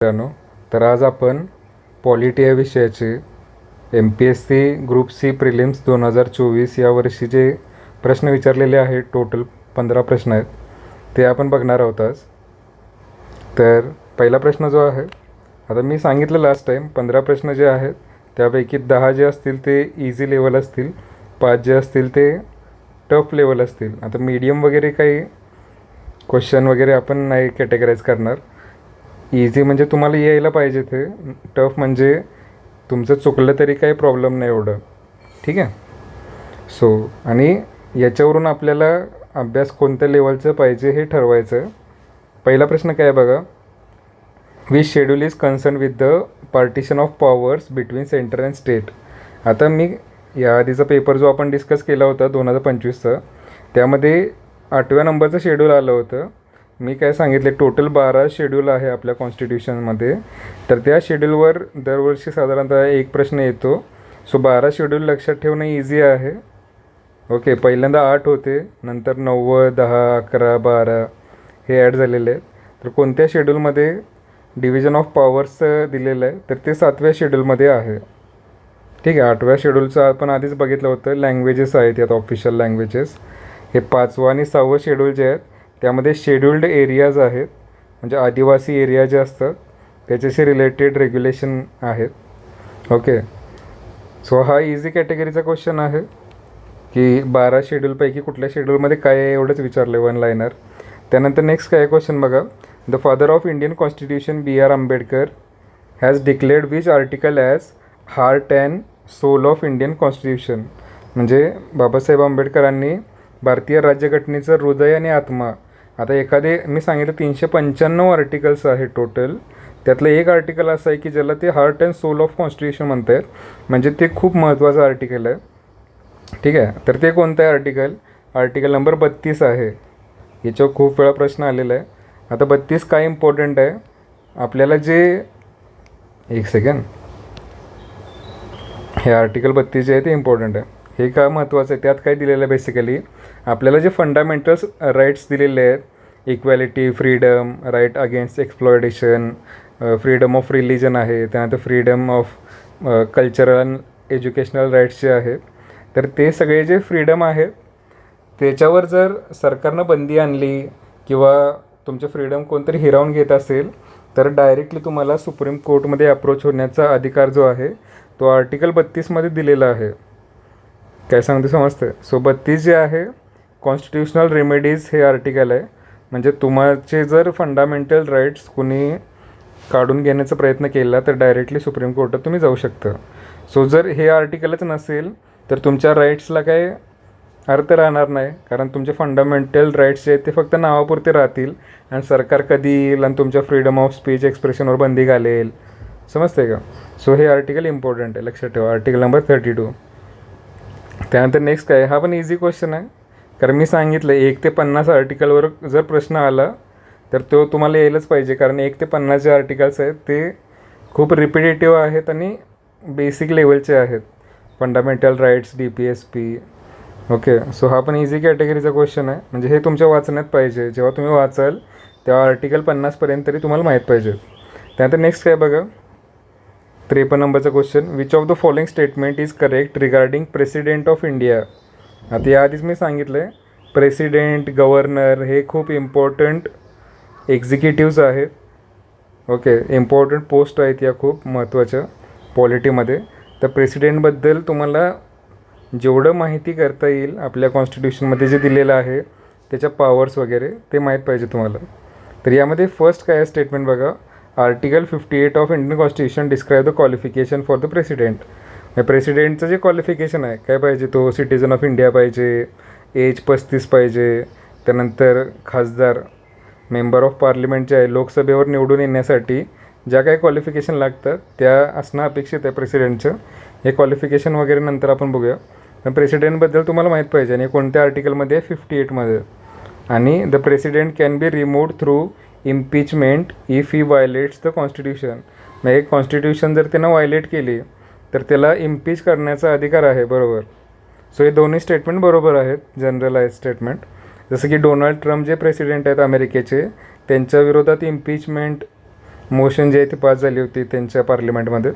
मित्रांनो, तर आज आपण पॉलिटी या विषयाचे MPSC ग्रुप सी प्रिलिम्स 2024 या वर्षी जे प्रश्न विचारलेले आहेत, टोटल 15 प्रश्न आहेत, ते आपण बघणार आहोत आज. तर पहिला प्रश्न जो आहे, आता मी सांगितलं लास्ट टाईम 15 प्रश्न जे आहेत त्यापैकी 10 जे असतील ते इझी लेवल असतील, 5 जे असतील ते टफ लेवल असतील. आता मीडियम वगैरे काही क्वेश्चन वगैरे आपण नाही कॅटेगराईज करणार. इझी म्हणजे तुम्हाला यायला पाहिजे, ते टफ म्हणजे तुमचं चुकलं तरी काही प्रॉब्लेम नाही एवढं, ठीक आहे. आणि याच्यावरून आपल्याला अभ्यास कोणत्या लेवलचं पाहिजे हे ठरवायचं. पहिला प्रश्न काय बघा, which schedule is concern with the partition of powers between centre and state. आता मी या आधीचा पेपर जो आपण डिस्कस केला होता 2025चा, त्यामध्ये 8व्या नंबरचं शेड्यूल आलं होतं. मी काय सांगितले, टोटल 12 शेड्यूल आहे आपल्या कॉन्स्टिट्यूशनमध्ये. तर त्या शेड्यूलवर दरवर्षी साधारणतः एक प्रश्न येतो. 12 शेड्यूल लक्षात ठेवणं इझी आहे. ओके, पहिल्यांदा 8 होते, नंतर 9, 10, 11, 12 हे ॲड झालेले आहेत. तर कोणत्या शेड्यूलमध्ये डिव्हिजन ऑफ पॉवर्स दिलेलं आहे, तर ते 7व्या शेड्यूलमध्ये आहे, ठीक आहे. 8व्या शेड्यूलचं आपण आधीच बघितलं होतं. लँग्वेजेस आहेत यात, ऑफिशियल लँग्वेजेस. हे 5वं आणि 6वं शेड्यूल जे आहेत त्यामध्ये शेड्युल्ड एरियाज आहेत, म्हणजे आदिवासी एरिया जे असतात त्याच्याशी रिलेटेड रेग्युलेशन आहेत. ओके, हा इझी कॅटेगरीचा क्वेश्चन आहे की 12 शेड्यूलपैकी कुठल्या शेड्यूलमध्ये काय आहे एवढंच विचारलं, 1 लायनर. त्यानंतर नेक्स्ट काय क्वेश्चन बघा, the father of Indian constitution B.R. Ambedkar has declared which article as heart and soul of Indian constitution. म्हणजे बाबासाहेब आंबेडकरांनी भारतीय राज्यघटनेचं हृदय आणि आत्मा, आता एखादे मी सांगितलं 395 आर्टिकल्स आहे टोटल, त्यातलं एक आर्टिकल असं आहे की ज्याला ते heart and soul of constitution म्हणत आहेत, म्हणजे ते खूप महत्त्वाचं आर्टिकल आहे, ठीक आहे. तर ते कोणतं आहे आर्टिकल? आर्टिकल नंबर 32 आहे. याच्यावर खूप वेळा प्रश्न आलेला आहे. आता 32 काय इम्पॉर्टंट आहे आपल्याला, जे एक सेकंड, हे आर्टिकल 32 जे आहे ते इम्पॉर्टंट आहे. हे का महत्त्वाचं आहे, त्यात काय दिलेलं आहे, बेसिकली आपल्याला जे फंडामेंटल्स राईट्स दिलेले आहेत, equality, freedom, right against exploitation, freedom of religion आहे, त्यानंतर freedom of cultural educational rights जे आहेत, तर ते सगळे जे फ्रीडम आहेत त्याच्यावर जर सरकारनं बंदी आणली किंवा तुमचे फ्रीडम कोणतरी हिरावून घेत असेल, तर डायरेक्टली तुम्हाला सुप्रीम कोर्टमध्ये अप्रोच होण्याचा अधिकार जो आहे तो आर्टिकल 32मध्ये दिलेला आहे. काय सांगते समजतं? 32 जे आहे कॉन्स्टिट्यूशनल रेमेडीज हे आर्टिकल आहे. म्हणजे तुमचे जर फंडामेंटल राईट्स कुणी काढून घेण्याचा प्रयत्न केला तर डायरेक्टली सुप्रीम कोर्टात तुम्ही जाऊ शकता. जर हे आर्टिकलच नसेल तर तुमच्या राईट्सला काही अर्थ राहणार नाही, कारण तुमचे फंडामेंटल राईट्स जे आहेत ते फक्त नावापुरते राहतील आणि सरकार कधी येईल आणि तुमच्या फ्रीडम ऑफ स्पीच एक्सप्रेशनवर बंदी घालेल. समजते का? हे आर्टिकल इम्पॉर्टंट आहे, लक्षात ठेवा. Article number 32. त्यानंतर नेक्स्ट काय, हा पण इझी क्वेश्चन आहे, कारण मी सांगितलं 1 ते 50 आर्टिकलवर जर प्रश्न आला तर तो तुम्हाला यायलाच पाहिजे, कारण 1 ते 50 जे आर्टिकल्स आहेत ते खूप रिपिटेटिव्ह आहेत आणि बेसिक लेवलचे आहेत. Fundamental rights, DPSP. ओके, हा पण इझी कॅटेगरीचा क्वेश्चन आहे, म्हणजे हे तुमच्या वाचण्यात पाहिजे. जेव्हा तुम्ही वाचाल तेव्हा आर्टिकल 50पर्यंत तरी तुम्हाला माहीत पाहिजे. त्यानंतर नेक्स्ट काय बघा, 53 नंबरचा question, which of the following statement is correct regarding president of India. आता याआधीच मी सांगितलं आहे, प्रेसिडेंट, गव्हर्नर हे खूप इम्पॉर्टंट एक्झिक्युटिव्स आहेत. ओके, इम्पॉर्टंट पोस्ट आहेत या, खूप महत्त्वाच्या पॉलिटीमध्ये. तर प्रेसिडेंटबद्दल तुम्हाला जेवढं माहिती करता येईल आपल्या कॉन्स्टिट्यूशनमध्ये जे दिलेलं आहे त्याच्या पॉवर्स वगैरे ते माहीत पाहिजे तुम्हाला. तर यामध्ये फर्स्ट काय स्टेटमेंट बघा, article 58 of Indian constitution describe the qualification for the president. प्रेसिडेंटचं जे क्वालिफिकेशन आहे काय पाहिजे, तो सिटिझन ऑफ इंडिया पाहिजे, एज 35 पाहिजे, त्यानंतर खासदार, मेंबर ऑफ पार्लिमेंट जे आहे, लोकसभेवर निवडून येण्यासाठी ज्या काही क्वालिफिकेशन लागतात त्या असणं अपेक्षित आहे प्रेसिडेंटचं. हे क्वालिफिकेशन वगैरे नंतर आपण बघूया, पण प्रेसिडेंटबद्दल तुम्हाला माहीत पाहिजे. आणि कोणत्या आर्टिकलमध्ये आहे, 58मध्ये. आणि the president can be removed through impeachment if he violates the constitution. म्हणजे कॉन्स्टिट्यूशन जर त्यानं व्हायलेट केली तर त्याला इम्पीच करण्याचा अधिकार आहे, बरोबर. हे दोन्ही स्टेटमेंट बरोबर आहेत, जनरलाइज स्टेटमेंट. जसं की डोनाल्ड ट्रम्प जे प्रेसिडेंट आहेत अमेरिकेचे, त्यांच्या विरोधात इम्पीचमेंट मोशन जी आहे ती पास झाली होती त्यांच्या पार्लिमेंटमध्ये.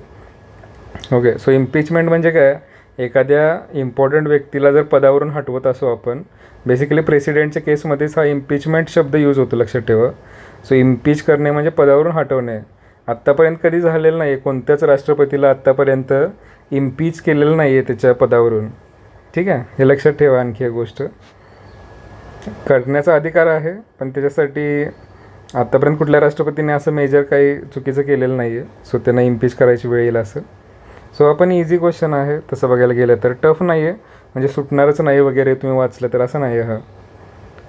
ओके, सो इम्पिचमेंट म्हणजे काय, एखाद्या इम्पॉर्टंट व्यक्तीला जर पदावरून हटवत असो आपण, बेसिकली प्रेसिडेंटच्या केसमध्येच हा इम्पिचमेंट शब्द यूज होतो, लक्षात ठेवा. सो इम्पीच करणे म्हणजे पदावरून हटवणे. आत्तापर्यंत कधी झालेलं नाही आहे, कोणत्याच राष्ट्रपतीला आत्तापर्यंत इम्पीच केलेलं नाही आहे त्याच्या पदावरून. ठीक आहे, हे लक्षात ठेवा. आणखी एक गोष्ट, करण्याचा अधिकार आहे, पण त्याच्यासाठी आत्तापर्यंत कुठल्या राष्ट्रपतीने असं मेजर काही चुकीचं केलेलं नाही आहे, सो त्यांना इम्पीच करायची वेळ येईल असं. सो आपण इझी क्वेश्चन आहे तसं बघायला गेलं तर, टफ नाही आहे म्हणजे सुटणारच नाही वगैरे तुम्ही वाचलं तर असं नाही आहे. हा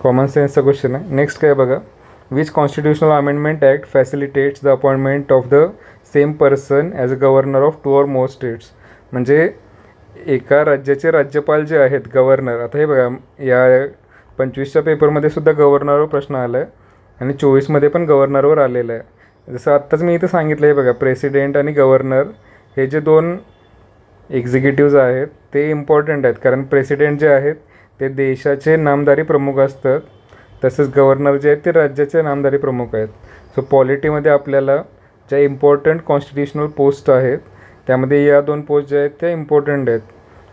कॉमन सेन्सचा क्वेश्चन आहे. नेक्स्ट काय बघा, which constitutional amendment act facilitates the appointment of the same person as a governor of 2 or more states. म्हणजे एका राज्याचे राज्यपाल जे आहेत, गव्हर्नर. आता हे बघा, या 25च्या पेपरमध्ये सुद्धा गव्हर्नरवर प्रश्न आला आहे आणि 24मध्ये पण गव्हर्नरवर आलेलं आहे. जसं आत्ताच मी इथं सांगितलं आहे बघा, प्रेसिडेंट आणि गव्हर्नर हे जे 2 एक्झिक्युटिव्ज आहेत ते इम्पॉर्टंट आहेत, कारण प्रेसिडेंट जे आहेत ते देशाचे नामधारी प्रमुख असतात, तसेच गव्हर्नर जे आहेत ते राज्याचे नामधारी प्रमुख आहेत. सो पॉलिटीमध्ये आपल्याला ज्या इम्पॉर्टंट कॉन्स्टिट्युशनल पोस्ट आहेत त्यामध्ये या 2 पोस्ट ज्या आहेत त्या इम्पॉर्टंट आहेत.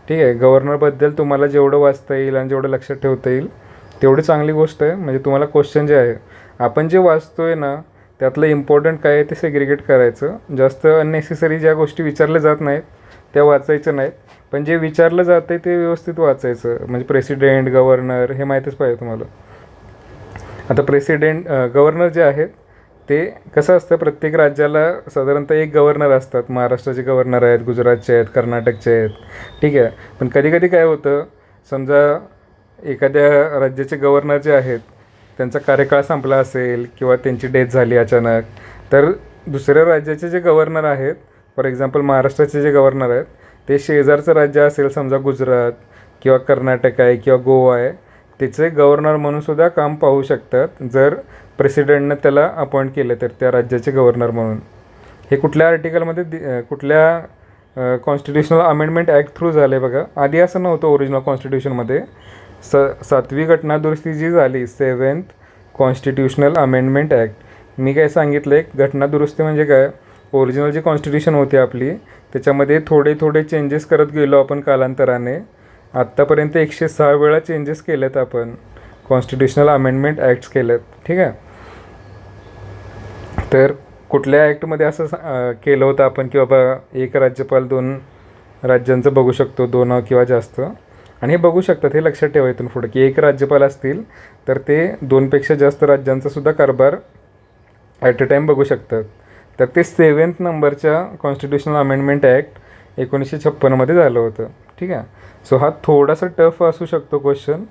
ठीक आहे, गव्हर्नरबद्दल तुम्हाला जेवढं वाचता येईल आणि जेवढं लक्षात ठेवता येईल तेवढी चांगली गोष्ट आहे. म्हणजे तुम्हाला क्वेश्चन जे आहे, आपण जे वाचतो आहे ना त्यातलं इम्पॉर्टंट काय आहे ते सेग्रिगेट करायचं. जास्त अननेसेसरी ज्या गोष्टी विचारल्या जात नाहीत त्या वाचायचं नाहीत, पण जे विचारलं जातं आहे ते व्यवस्थित वाचायचं. म्हणजे प्रेसिडेंट, गव्हर्नर हे माहीतच पाहिजे तुम्हाला. आता प्रेसिडेंट, गव्हर्नर जे आहेत ते कसं असतं, प्रत्येक राज्याला साधारणतः एक गव्हर्नर असतात. महाराष्ट्राचे गव्हर्नर आहेत, गुजरातचे आहेत, कर्नाटकचे आहेत. ठीक आहे, पण कधी कधी काय होतं, समजा एखाद्या राज्याचे गव्हर्नर जे आहेत त्यांचा कार्यकाळ संपला असेल किंवा त्यांची डेथ झाली अचानक, तर दुसऱ्या राज्याचे जे गव्हर्नर आहेत, फॉर एक्झाम्पल महाराष्ट्राचे जे गव्हर्नर आहेत ते शेजारचं राज्य असेल, समजा गुजरात किंवा कर्नाटक आहे किंवा गोवा आहे, त्याचे गव्हर्नर म्हणूनसुद्धा काम पाहू शकतात जर प्रेसिडेंटनं त्याला अपॉइंट केलं तर त्या राज्याचे गव्हर्नर म्हणून. हे कुठल्या आर्टिकलमध्ये, कुठल्या कॉन्स्टिट्युशनल अमेंडमेंट ॲक्ट थ्रू झालं आहे बघा. आधी असं नव्हतं ओरिजिनल कॉन्स्टिट्यूशनमध्ये. 7वी घटनादुरुस्ती जी झाली, 7th कॉन्स्टिट्युशनल अमेंडमेंट ॲक्ट. मी काय सांगितलं आहे, घटनादुरुस्ती म्हणजे काय, ओरिजिनल जी कॉन्स्टिट्यूशन होती आपली त्याच्यामध्ये थोडे थोडे चेंजेस करत गेलो आपण कालांतराने. आत्तापर्यंत 106 वेळा चेंजेस केलेत आपण, कॉन्स्टिट्युशनल अमेंडमेंट ॲक्ट्स केलेत. ठीक आहे, तर कुठल्या ॲक्टमध्ये असं केलं होतं आपण की बाबा एक राज्यपाल 2 राज्यांचं बघू शकतो, 2 किंवा जास्त. आणि हे बघू शकतात, हे लक्षात ठेवा इथून पुढे की एक राज्यपाल असतील तर ते 2पेक्षा जास्त राज्यांचासुद्धा कारभार ॲट अ टाईम बघू शकतात. तर ते 7th नंबरच्या कॉन्स्टिट्युशनल अमेंडमेंट ॲक्ट 1956मध्ये झालं होतं. ठीक आहे, सो हा थोडासा टफ असू शकतो क्वेश्चन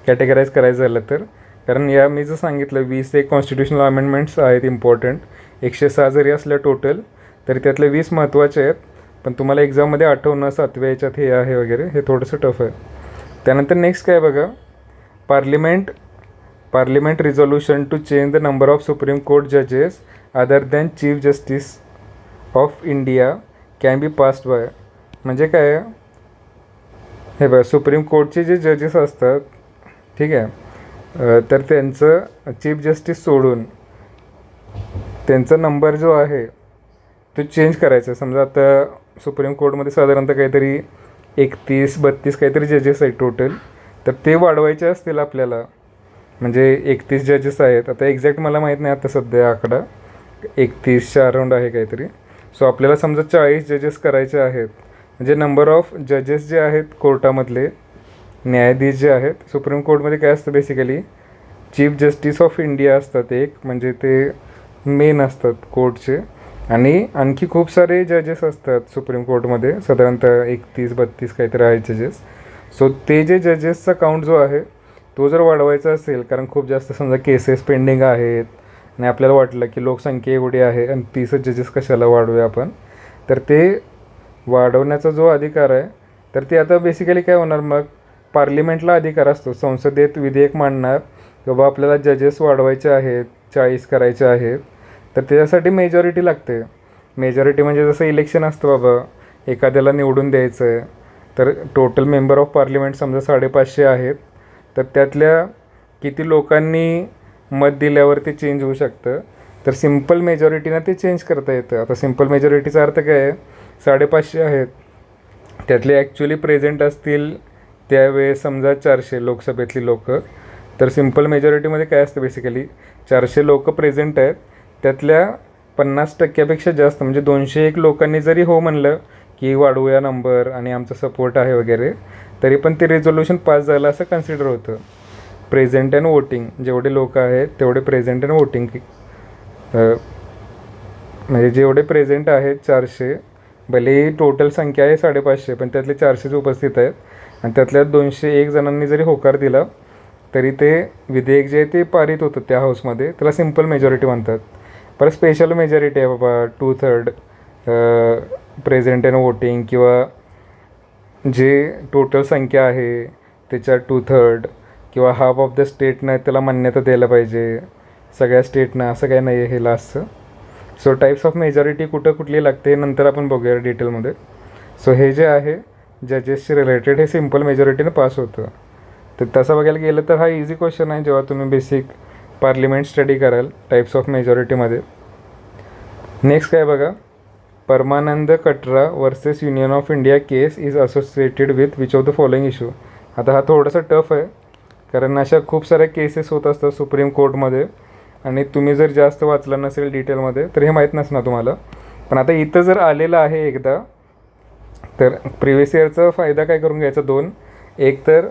कॅटेगराईज करायचं झालं तर, कारण या मी जर सांगितलं 21 कॉन्स्टिट्युशनल अमेंडमेंट्स आहेत इम्पॉर्टंट, 106 जरी असल्या टोटल तरी त्यातले 20 महत्त्वाचे आहेत, पण तुम्हाला एक्झाममध्ये आठवणं 7व्या याच्यात हे आहे वगैरे, हे थोडंसं टफ आहे. त्यानंतर नेक्स्ट काय बघा, parliament resolution to change the number of supreme court जजेस other than chief justice of India can be passed by. म्हणजे काय, हे बघा, सुप्रीम कोर्टचे जे जजेस असतात, ठीक आहे, तर त्यांचं चीफ जस्टिस सोडून त्यांचा नंबर जो आहे तो चेंज करायचा. समजा आता सुप्रीम कोर्टमध्ये साधारणतः काहीतरी 31-32 काहीतरी जजेस आहेत टोटल, तर ते वाढवायचे असतील आपल्याला. म्हणजे 31 जजेस आहेत, आता एक्झॅक्ट मला माहीत नाही आता सध्या आकडा, 31च्या अराऊंड आहे काहीतरी. सो आपल्याला समजा 40 जजेस करायचे आहेत. म्हणजे नंबर ऑफ जजेस जे आहेत कोर्टामधले, न्यायाधीश जे आहेत, सुप्रीम कोर्टमध्ये काय असतं basically, chief justice of India असतात एक, म्हणजे ते मेन असतात कोर्टचे, आणि आणखी खूप सारे जजेस असतात सुप्रीम कोर्टमध्ये, साधारणतः 31-32 काहीतरी आहेत जजेस. सो ते जे जजेसचा काउंट जो आहे तो जर वाढवायचा असेल, कारण खूप जास्त समजा केसेस पेंडिंग आहेत आणि आपल्याला वाटलं की लोकसंख्या एवढी आहे आणि 30 जजेस कशाला वाढवूया आपण, तर ते वाढवण्याचा जो अधिकार आहे तर ते आता बेसिकली काय होणार, मग पार्लिमेंटला अधिकार असतो, संसदेत विधेयक मांडणार की बाबा आपल्याला जजेस वाढवायचे आहेत, 40 करायचे आहेत, तर त्याच्यासाठी मेजॉरिटी लागते. मेजॉरिटी म्हणजे जसं इलेक्शन असतं बाबा, एखाद्याला निवडून द्यायचं आहे, तर टोटल मेंबर ऑफ पार्लिमेंट समजा 550 आहेत, तर त्यातल्या किती लोकांनी मत दिल्यावर ते चेंज होऊ शकतं. तर सिम्पल मेजॉरिटीनं ते चेंज करता येतं. आता सिम्पल मेजॉरिटीचा अर्थ काय आहे, 550 आहेत, त्यातले ॲक्च्युली प्रेझेंट असतील त्यावेळेस समजा 400 लोकसभेतली लोकं. तर सिम्पल मेजॉरिटीमध्ये काय असतं बेसिकली, 400 लोकं प्रेझेंट आहेत, त्यातल्या 50% जास्त म्हणजे 201 लोकांनी जरी हो म्हणलं की वाढवूया नंबर आणि आमचा सपोर्ट आहे वगैरे, तरी पण ते रिझोल्युशन पास झालं असं कन्सिडर होतं. प्रेझेंट अँड वोटिंग, जेवढे लोक आहेत तेवढे प्रेझेंट अँड वोटिंग, म्हणजे जेवढे प्रेझेंट आहेत 400, भले टोटल संख्या आहे 550, पण त्यातले 400 उपस्थित आहेत आणि त्यातल्या 201 जणांनी जरी होकार दिला तरी ते विधेयक जे आहे ते पारित होतं त्या हाऊसमध्ये. त्याला सिम्पल मेजॉरिटी म्हणतात. परत स्पेशल मेजॉरिटी आहे बाबा, 2/3 प्रेझेंट अँड वोटिंग, किंवा जे टोटल संख्या आहे त्याच्या 2/3 किंवा हाफ ऑफ द स्टेटनं त्याला मान्यता द्यायला पाहिजे, सगळ्या स्टेटनं, असं काही नाही आहे हे लास्टचं. सो टाईप्स ऑफ मेजॉरिटी कुठली लागते हे नंतर आपण बघूया डिटेलमध्ये. सो हे जे आहे जजेसशी रिलेटेड हे सिम्पल मेजॉरिटीनं पास होतं. तर तसं बघायला गेलं तर हा इझी क्वेश्चन आहे जेव्हा तुम्ही बेसिक पार्लिमेंट स्टडी कराल टाईप्स ऑफ मेजॉरिटीमध्ये. नेक्स्ट काय बघा, Parmanand Katara versus union of India case is associated with which of the following issue. आता हा थोडासा टफ आहे, कारण अशा खूप साऱ्या केसेस होत असतात सुप्रीम कोर्टमध्ये आणि तुम्ही जर जास्त वाचलं नसेल डिटेलमध्ये तर हे माहीत नसणार तुम्हाला. पण आता इथं जर आलेलं आहे एकदा, तर प्रिव्हियस इयरचा फायदा काय करून घ्यायचा, 2. एक तर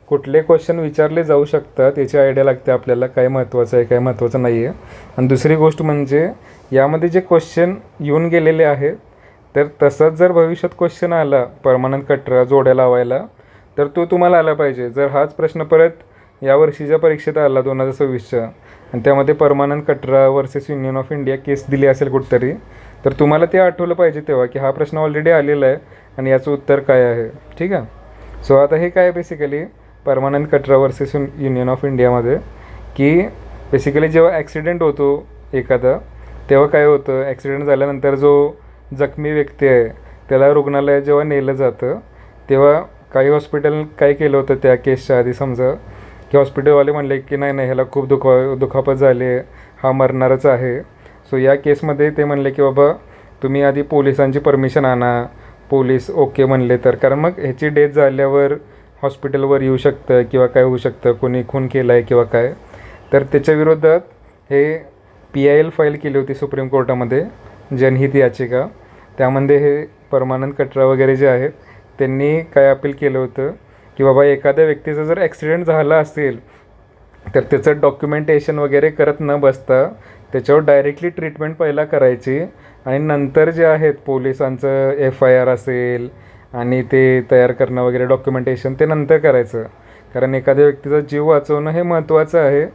कुठले क्वेश्चन विचारले जाऊ शकतात याची आयडिया लागते आपल्याला, काय महत्त्वाचं आहे काय महत्त्वाचं नाही आहे. आणि दुसरी गोष्ट म्हणजे यामध्ये जे क्वेश्चन येऊन गेलेले आहेत, तर तसंच जर भविष्यात क्वेश्चन आला परमानंद कटरा जोड्या लावायला, तर तो तुम्हाला आला पाहिजे. जर हाच प्रश्न परत यावर्षीच्या परीक्षेत आला 2026च्या आणि त्यामध्ये Parmanand Katara versus union of India case दिली असेल कुठतरी, तर तुम्हाला ते आठवलं पाहिजे तेव्हा की हा प्रश्न ऑलरेडी आलेला आहे आणि याचं उत्तर काय आहे. ठीक आहे. सो आता हे काय basically Parmanand Katara versus union of इंडियामध्ये, की बेसिकली जेव्हा ॲक्सिडेंट होतो एखादा, तेव्हा काय होतं, ॲक्सिडेंट झाल्यानंतर जो जखमी व्यक्ती आहे त्याला रुग्णालयात जेव्हा नेलं जातं, तेव्हा काही हॉस्पिटल काय केलं होतं त्या केसच्या आधी, समजा की हॉस्पिटलवाले म्हणले की नाही ह्याला खूप दुखापत झाली आहे, हा मरणारच आहे. सो या केसमध्ये ते म्हणले की बाबा तुम्ही आधी पोलिसांची परमिशन आणा, पोलीस ओके म्हणले तर, कारण मग ह्याची डेथ झाल्यावर हॉस्पिटलवर येऊ शकतं किंवा काय होऊ शकतं, कोणी खून केला आहे किंवा काय. तर त्याच्या विरोधात हे PIL फाईल केली होती सुप्रीम कोर्टामध्ये, जनहित याचिका. त्यामध्ये हे परमानंद कटरा वगैरे जे आहेत त्यांनी काय अपील केलं होतं की बाबा एखाद्या व्यक्तीचा जर ॲक्सिडेंट झाला असेल तर त्याचं डॉक्युमेंटेशन वगैरे करत न बसता त्याच्यावर डायरेक्टली ट्रीटमेंट पहिला करायची आणि नंतर जे आहेत पोलिसांचं FIR असेल आणि ते तयार करणं वगैरे डॉक्युमेंटेशन ते नंतर करायचं. कारण एखाद्या व्यक्तीचा जीव वाचवणं हे महत्त्वाचं आहे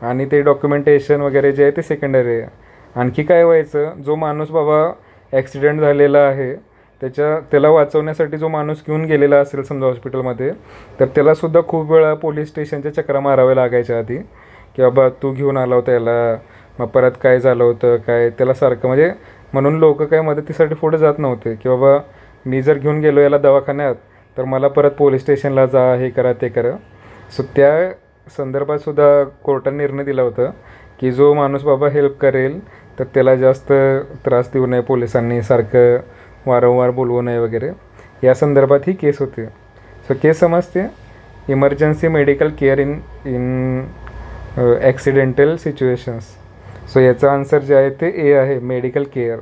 आणि ते डॉक्युमेंटेशन वगैरे जे आहे ते सेकंडरी आहे. आणखी काय व्हायचं, जो माणूस बाबा ॲक्सिडेंट झालेला आहे त्याला वाचवण्यासाठी जो माणूस घेऊन गेलेला असेल समजा हॉस्पिटलमध्ये, तर त्यालासुद्धा खूप वेळा पोलीस स्टेशनच्या चक्रा माराव्या लागायच्या आधी की बाबा तू घेऊन आला होता याला, मग परत काय झालं होतं काय, त्याला सारखं म्हणजे म्हणून लोक काय मदतीसाठी पुढे जात नव्हते की बाबा मी जर घेऊन गेलो याला दवाखान्यात तर मला परत पोलीस स्टेशनला जा, हे करा ते करा. सो त्या संदर्भातसुद्धा कोर्टाने निर्णय दिला होता की जो माणूस बाबा हेल्प करेल तर त्याला जास्त त्रास देऊ नये पोलिसांनी, सारखं वारंवार बोलवू नये वगैरे. या संदर्भात ही केस होती. सो केस समजते, emergency medical care in accidental situations. So याचा आन्सर जे आहे ते A आहे, मेडिकल केअर.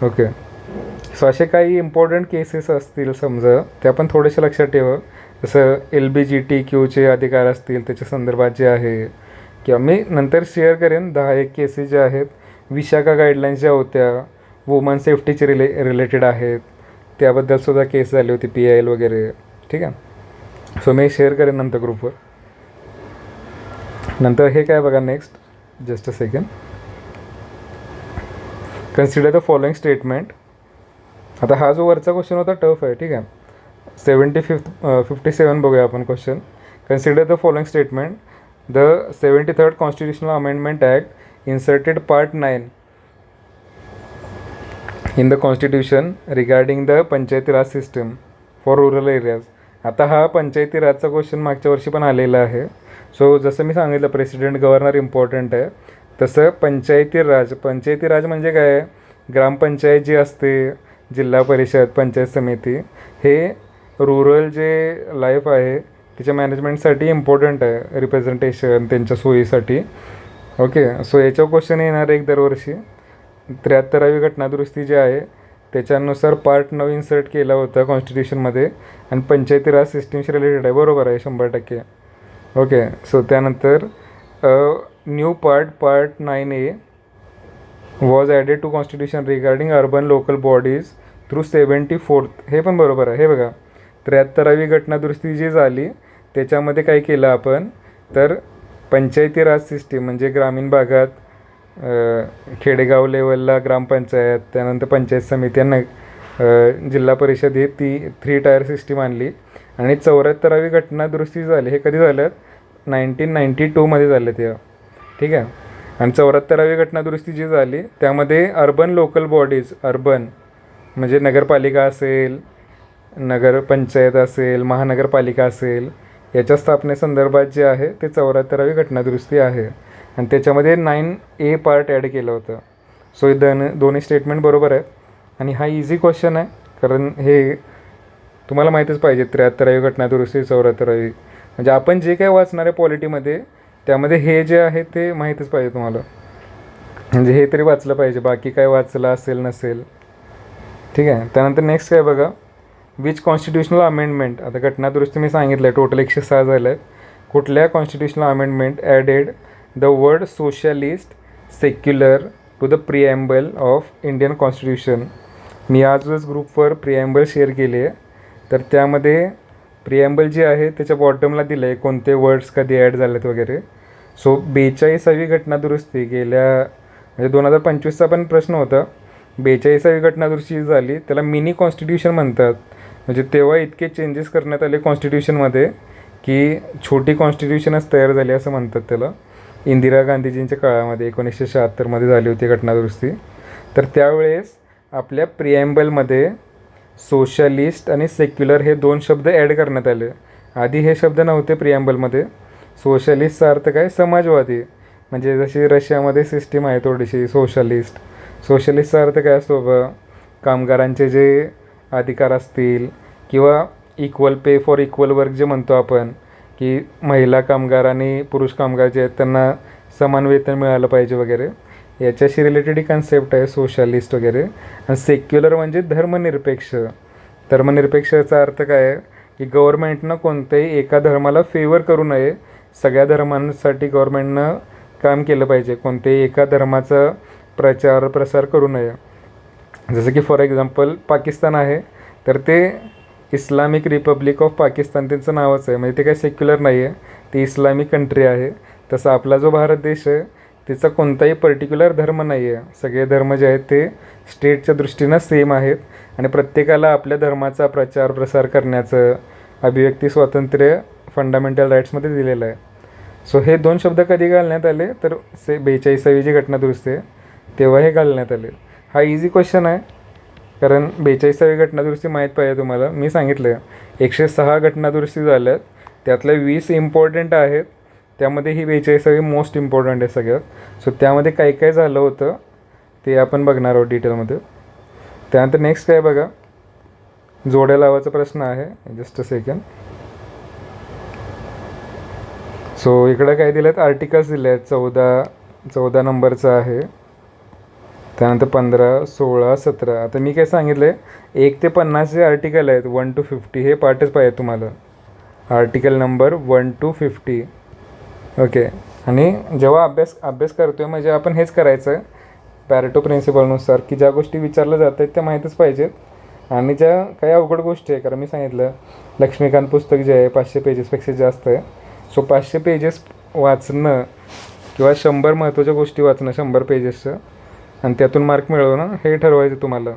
ओके. सो असे काही इम्पॉर्टंट केसेस असतील समजा, ते आपण थोडेसे लक्षात ठेवा. जसं LGBTQचे अधिकार असतील त्याच्या संदर्भात जे आहे, किंवा मी नंतर शेअर करेन 10-1 केसेस जे आहेत. विशाखा गाईडलाईन्स ज्या होत्या वुमन सेफ्टीचे रिलेटेड आहेत, त्याबद्दलसुद्धा केस झाली होती PIL वगैरे. ठीक आहे. सो मी शेअर करेन नंतर ग्रुपवर. नंतर हे काय बघा next, just a second. Consider the following statement. आता हा जो वरचा क्वेश्चन होता टफ आहे. ठीक आहे. 57 बघूया आपण question. Consider the following statement. The 73rd constitutional amendment act inserted part 9 in the constitution regarding the Panchayati Raj system for rural areas. आता हा पंचायती राजचा क्वेश्चन मागच्या वर्षी पण आलेला आहे. सो जसं मी सांगितलं प्रेसिडेंट गव्हर्नर इम्पॉर्टंट आहे, तसं पंचायती राज म्हणजे काय, ग्रामपंचायत जी असते, जिल्हा परिषद, पंचायत समिती, हे रुरल जे लाईफ आहे त्याच्या मॅनेजमेंटसाठी इम्पॉर्टंट आहे, रिप्रेझेंटेशन त्यांच्या सोयीसाठी. ओके, सो याच्यावर क्वेश्चन येणार एक दरवर्षी. 73वी घटनादुरुस्ती जी आहे त्याच्यानुसार पार्ट 9 इन्सर्ट केला होता कॉन्स्टिट्यूशनमध्ये आणि पंचायती राज सिस्टीमशी रिलेटेड आहे. बरोबर आहे 100%. ओके, सो त्यानंतर new part 9A was added to constitution regarding urban local bodies through 74th. हे पण बरोबर आहे. हे बघा, 73वी घटनादुरुस्ती जी झाली त्याच्यामध्ये काय केलं आपण, तर पंचायती राज सिस्टीम म्हणजे ग्रामीण भागात खेडेगाव लेवलला ग्रामपंचायत, त्यानंतर पंचायत समित्यांना, जिल्हा परिषद, ही 3 टायर सिस्टीम आणली. आणि 74वी घटनादुरुस्ती झाली, हे कधी झाल्यात, 1992मध्ये झाले तेव्हा. ठीक आहे. आणि 74वी घटनादुरुस्ती जी झाली त्यामध्ये अर्बन लोकल बॉडीज, अर्बन म्हणजे नगरपालिका असेल, नगरपंचायत असेल, महानगरपालिका असेल, याच्या स्थापनेसंदर्भात जे आहे ते 74वी घटनादुरुस्ती आहे. आणि त्याच्यामध्ये 9A पार्ट ॲड केलं होतं. सो हे दोन्ही स्टेटमेंट बरोबर आहेत. आणि हा इझी क्वेश्चन आहे, कारण हे तुम्हाला माहीतच पाहिजे, 73वी घटनादुरुस्ती, 74वी, म्हणजे आपण जे काय वाचणार आहे पॉलिटीमध्ये त्यामध्ये हे जे आहे ते माहीतच पाहिजे तुम्हाला, म्हणजे हे तरी वाचलं पाहिजे, बाकी काय वाचलं असेल नसेल. ठीक आहे. त्यानंतर नेक्स्ट काय बघा, विच कॉन्स्टिट्युशनल अमेंडमेंट, आता घटनादुरुस्ती मी सांगितलं आहे टोटल 106 झालं आहेत. कुठल्या constitutional amendment added the word socialist secular to the preamble of Indian constitution. मी आजच ग्रुपवर प्रिएम्बल शेअर केली आहे, तर त्यामध्ये प्रिएम्बल जी आहे त्याच्या बॉटमला दिलं आहे कोणते वर्ड्स कधी ॲड झालेत वगैरे. सो 42वी घटनादुरुस्ती गेल्या म्हणजे 2025चा पण प्रश्न होता, 42वी घटनादुरुस्ती झाली त्याला मिनी कॉन्स्टिट्यूशन म्हणतात. म्हणजे तेव्हा इतके चेंजेस करण्यात आले कॉन्स्टिट्यूशनमध्ये की छोटी कॉन्स्टिट्यूशनच तयार झाली असं म्हणतात त्याला. इंदिरा गांधीजींच्या काळामध्ये 1976मध्ये झाली होती घटनादुरुस्ती. तर त्यावेळेस आपल्या प्रिएम्बलमध्ये सोशलिस्ट आणि सेक्युलर हे 2 शब्द ॲड करण्यात आले. आधी हे शब्द नव्हते प्रिएम्बलमध्ये. सोशलिस्टचा अर्थ काय, समाजवादी, म्हणजे जशी रशियामध्ये सिस्टीम आहे थोडीशी सोशलिस्ट. सोशलिस्टचा अर्थ काय असतो बघा, कामगारांचे जे अधिकार असतील किंवा equal pay for equal work जे म्हणतो आपण, की महिला कामगार आणि पुरुष कामगार जे आहेत त्यांना समान वेतन मिळालं पाहिजे वगैरे, याच्याशी रिलेटेड ही कन्सेप्ट आहे सोशलिस्ट वगैरे. आणि सेक्युलर म्हणजे धर्मनिरपेक्ष. धर्मनिरपेक्षाचा अर्थ काय आहे की गव्हर्मेंटनं कोणत्याही एका धर्माला फेवर करू नये, सगळ्या धर्मांसाठी गव्हर्मेंटनं काम केलं पाहिजे, कोणत्याही एका धर्माचा प्रचार प्रसार करू नये. जसं की फॉर एक्झाम्पल पाकिस्तान आहे, तर ते इस्लामिक रिपब्लिक ऑफ पाकिस्तान त्यांचं नावच आहे, म्हणजे ते काही सेक्युलर नाही आहे, ती इस्लामिक कंट्री आहे. तसं आपला जो भारत देश आहे त्याचा कोणताही पर्टिक्युलर धर्म नाही आहे, सगळे धर्म जे आहेत ते स्टेटच्या दृष्टीनं सेम आहेत आणि प्रत्येकाला आपल्या धर्माचा प्रचार प्रसार करण्याचं अभिव्यक्ती स्वातंत्र्य फंडामेंटल राईट्समध्ये दिलेलं आहे. सो हे 2 शब्द कधी घालण्यात आले, तर 42वी जी घटनादुरुस्ती आहे तेव्हा हे घालण्यात आले. हा इझी क्वेश्चन आहे, कारण 42वी घटनादुरुस्ती माहीत पाहिजे तुम्हाला. मी सांगितलं 106 घटनादुरुस्ती झाल्यात, त्यातल्या 20 इम्पॉर्टंट आहेत, त्यामध्ये ही 42वी मोस्ट इम्पॉर्टंट आहे सगळ्यात. सो त्यामध्ये काय काय झालं होतं ते आपण बघणार आहोत डिटेलमध्ये. त्यानंतर नेक्स्ट काय बघा, जोड्या लावायचा प्रश्न आहे, जस्ट अ सेकंड. सो इकडं काय दिलं आहेत, आर्टिकल्स दिले आहेत, 14 नंबरचं आहे. त्यानंतर 15, 16, 17. आता मी काय सांगितलं आहे 1 ते 50 जे आर्टिकल आहेत 1 to 50 हे पाठच पाहिजे तुम्हाला, आर्टिकल नंबर 1 to 50. ओके. आणि जेव्हा अभ्यास करतो आहे म्हणजे आपण हेच करायचं आहे पॅरेटो प्रिन्सिपलनुसार, की ज्या गोष्टी विचारल्या जात आहेत त्या माहीतच पाहिजेत. आणि ज्या काही अवघड गोष्टी आहे, कारण मी सांगितलं लक्ष्मीकांत पुस्तक जे आहे 500 पेजेसपेक्षा जास्त आहे. सो 500 पेजेस वाचणं किंवा 100 महत्त्वाच्या गोष्टी वाचणं 100 पेजेसचं आणि त्यातून मार्क मिळवणं हे ठरवायचं तुम्हाला.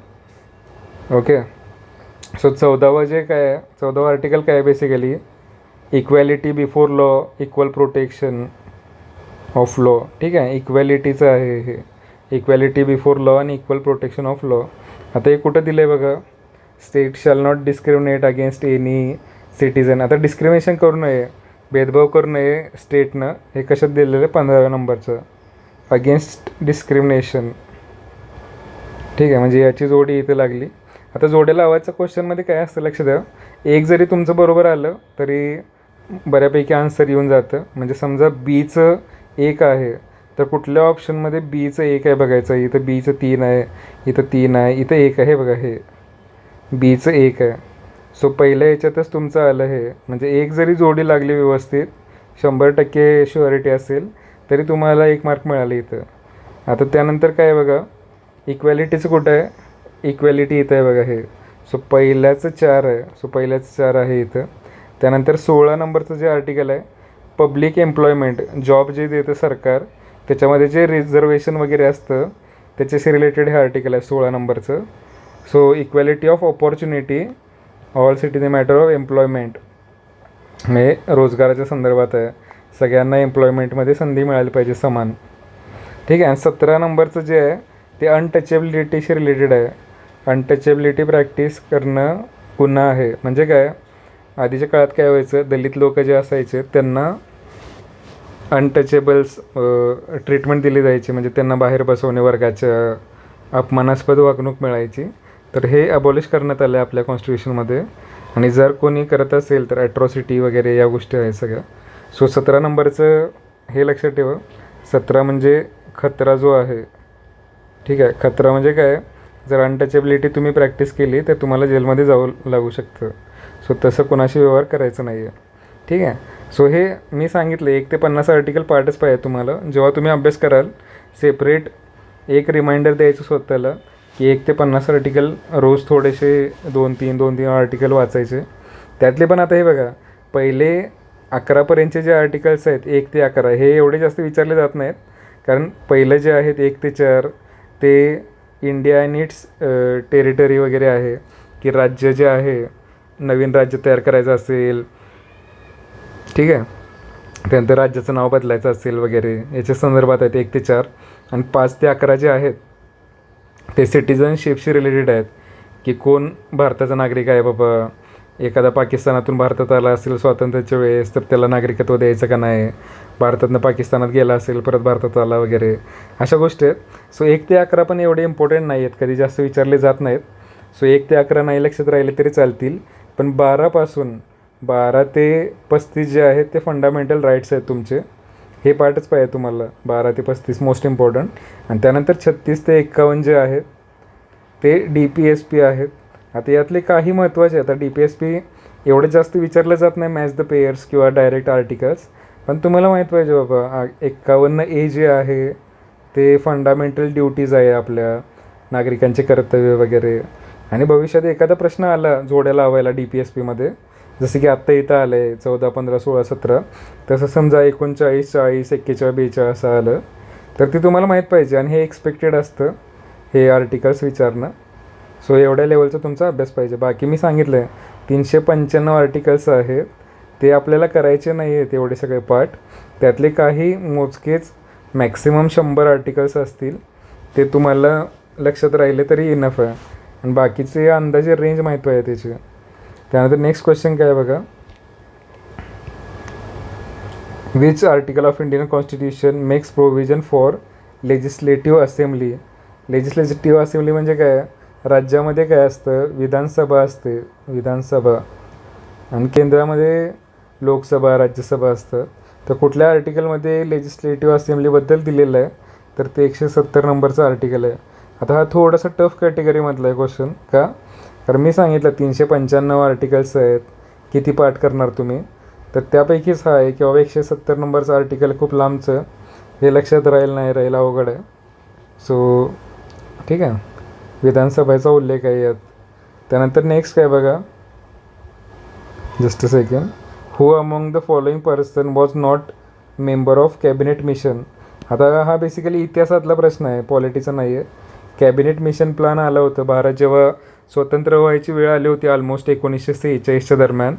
ओके. सो 14वा जे काय आहे, 14वा आर्टिकल काय आहे basically, equality before law, equal protection of law. ठीक आहे, इक्वॅलिटीचं आहे हे, इक्वॅलिटी बिफोर लॉ आणि इक्वल प्रोटेक्शन ऑफ लॉ. आता हे कुठं दिलं आहे बघा, state shall not discriminate against any citizen. आता डिस्क्रिमिनेशन करू नये, भेदभाव करू नये स्टेटनं, हे कशात दिलेलं आहे 15व्या नंबरचं अगेन्स्ट डिस्क्रिमिनेशन. ठीक आहे, म्हणजे याची जोडी इथे लागली. आता जोड्या लावायचं क्वेश्चनमध्ये काय असतं लक्ष द्या. एक जरी तुमचं बरोबर आलं तरी बऱ्यापैकी आन्सर येऊन जातं. म्हणजे समजा बीचं 1 आहे तर कुठल्या ऑप्शनमध्ये बीचं 1 आहे बघायचं. इथं बीचं 3 आहे, इथं 3 आहे, इथं 1 आहे बघा, हे बीचं 1 आहे. सो पहिल्या याच्यातच तुमचं आलं हे. म्हणजे एक जरी जोडी लागली व्यवस्थित 100% शुअरिटी असेल तरी तुम्हाला 1 मार्क मिळाले इथं. आता त्यानंतर काय बघा, इक्वॅलिटीचं कुठं आहे, इक्वॅलिटी इथं आहे बघा हे. सो पहिल्याचं 4 आहे, सो पहिल्याचं 4 आहे इथं. त्यानंतर 16 नंबरचं जे आर्टिकल आहे, पब्लिक एम्प्लॉयमेंट, जॉब जे देतं सरकार त्याच्यामध्ये जे रिझर्वेशन वगैरे असतं त्याच्याशी रिलेटेड हे आर्टिकल आहे 16 नंबरचं. So equality of opportunity all cities matter of employment, म्हणजे रोजगाराच्या संदर्भात आहे. सगळ्यांना एम्प्लॉयमेंटमध्ये संधी मिळाली पाहिजे समान. ठीक आहे. आणि 17 नंबरचं जे आहे ते अनटचेबिलिटीशी रिलेटेड आहे. अनटचेबिलिटी प्रॅक्टिस करणं गुन्हा आहे. म्हणजे काय, आधीच्या काळात काय व्हायचं, दलित लोक जे असायचे त्यांना अनटचेबल्स ट्रीटमेंट दिली जायची. म्हणजे त्यांना बाहेर बसवणे, वर्गाच्या अपमानास्पद वागणूक मिळायची. तर हे अबॉलिश करण्यात आलं आहे आपल्या कॉन्स्टिट्यूशनमध्ये. आणि जर कोणी करत असेल तर ॲट्रॉसिटी वगैरे या गोष्टी आहेत सगळ्या. सो 17 नंबरचं हे लक्षात ठेवा. 17 म्हणजे खतरा जो आहे. ठीक आहे, खतरा म्हणजे काय, जर अनटचेबिलिटी तुम्ही प्रॅक्टिस केली तर तुम्हाला जेलमध्ये जावं लागू शकतं. सो तसं कोणाशी व्यवहार करायचं नाही आहे. ठीक आहे. सो हे मी सांगितलं 1 ते 50 आर्टिकल पार्टच पाहिजे तुम्हाला. जेव्हा तुम्ही अभ्यास कराल सेपरेट एक रिमाइंडर द्यायचं स्वतःला की 1 ते 50 आर्टिकल रोज थोडेसे 2-3 आर्टिकल वाचायचे. त्यातले पण आता हे बघा, पहिले 11पर्यंतचे जे आर्टिकल्स आहेत 1 ते 11 हे एवढे जास्त विचारले जात नाहीत. कारण पहिलं जे आहेत 1 ते 4 ते इंडिया अँड इट्स टेरिटरी वगैरे आहे, की राज्य जे आहे नवीन राज्य तयार करायचं असेल, ठीक आहे, त्यानंतर राज्याचं नाव बदलायचं असेल वगैरे याच्या संदर्भात आहेत 1 ते 4. आणि 5 ते 11 जे आहेत ते सिटिझनशिपशी रिलेटेड आहेत, की कोण भारताचा नागरिक आहे बाबा. एखादा पाकिस्तानातून भारतात आला असेल स्वातंत्र्याच्या वेळेस तर त्याला नागरिकत्व द्यायचं का नाही, भारतातनं पाकिस्तानात गेला असेल परत भारतात आला वगैरे अशा गोष्टी आहेत. सो 1 ते 11 पण एवढे इम्पॉर्टंट नाही आहेत, कधी जास्त विचारले जात नाहीत. सो 1 ते 11 नाही लक्षात राहिले तरी चालतील. पण 12 ते 35 जे आहेत ते फंडामेंटल राईट्स आहेत तुमचे. हे पार्टच पाहिजे तुम्हाला. 12 ते 35 मोस्ट इम्पॉर्टंट. आणि त्यानंतर 36 ते 51 जे आहेत ते DPSP आहेत. आता यातले काही महत्त्वाचे. आता DPSP एवढं जास्त विचारलं जात नाही मॅच द पेयर्स किंवा डायरेक्ट आर्टिकल्स. पण तुम्हाला माहीत पाहिजे बाबा 51A जे आहे ते फंडामेंटल ड्युटीज आहे आपल्या, नागरिकांचे कर्तव्य वगैरे. आणि भविष्यात एखादा प्रश्न आला जोड्या लावायला DPSPमध्ये, जसं की आत्ता इथं आलं आहे 14, 15, 16, 17, तसं समजा 39, 40, 41, 42 असं आलं तर ते तुम्हाला माहीत पाहिजे. आणि हे एक्सपेक्टेड असतं हे आर्टिकल्स विचारणं. सो एवढ्या लेवलचा तुमचा अभ्यास पाहिजे. बाकी मी सांगितलं आहे 395 आर्टिकल्स आहेत ते आपल्याला करायचे नाही आहेत एवढे सगळे पार्ट. त्यातले काही मोजकेच मॅक्सिमम 100 आर्टिकल्स असतील ते तुम्हाला लक्षात राहिले तरी इनफ आहे. आणि बाकीचे अंदाजे रेंज माहीत पाहिजे त्याची. त्यानंतर नेक्स्ट क्वेश्चन काय बघा, which article of Indian constitution makes provision for legislative assembly. Legislative assembly म्हणजे काय, राज्यामध्ये काय असतं, विधानसभा असते, विधानसभा, आणि केंद्रामध्ये लोकसभा, राज्यसभा असतं. तर कुठल्या आर्टिकलमध्ये लेजिस्लेटिव्ह असेंब्लीबद्दल दिलेलं आहे तर ते 170 नंबरचं आर्टिकल आहे. आता हा थोडासा टफ कॅटेगरीमधला आहे क्वेश्चन. का, कारण मी सांगितलं 395 आर्टिकल्स आहेत, किती पाठ करणार तुम्ही, तर त्यापैकीच हा आहे की बाबा 170 नंबरचं आर्टिकल खूप लांबचं, हे लक्षात राहील नाही राहील अवघड आहे. सो ठीक आहे, विधानसभेचा उल्लेख आहे यात. त्यानंतर नेक्स्ट काय बघा, just a second, who among the following person was not member of cabinet mission. आता हा बेसिकली इतिहासातला प्रश्न आहे, पॉलिटिचा नाही आहे. कॅबिनेट मिशन प्लॅन आलं होतं भारत जेव्हा स्वतंत्र व्हायची वेळ आली होती ऑलमोस्ट 1946च्या दरम्यान,